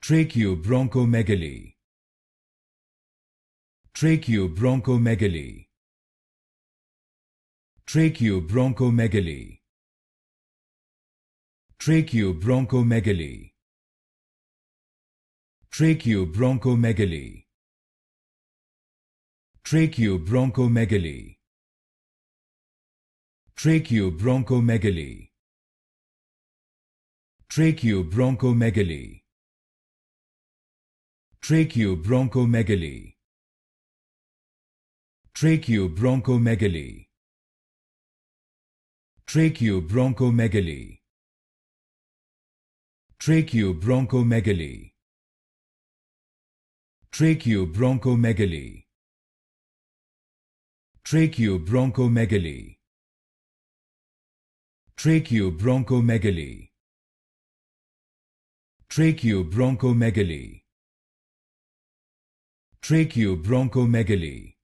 Tracheobronchomegaly. Tracheobronchomegaly. Tracheobronchomegaly. Tracheobronchomegaly. Tracheobronchomegaly. Tracheobronchomegaly. Tracheobronchomegaly. Tracheobronchomegaly. Tracheobronchomegaly. Tracheobronchomegaly. Tracheobronchomegaly. Tracheobronchomegaly. Tracheobronchomegaly. Tracheobronchomegaly. Tracheobronchomegaly. Tracheobronchomegaly. Tracheobronchomegaly.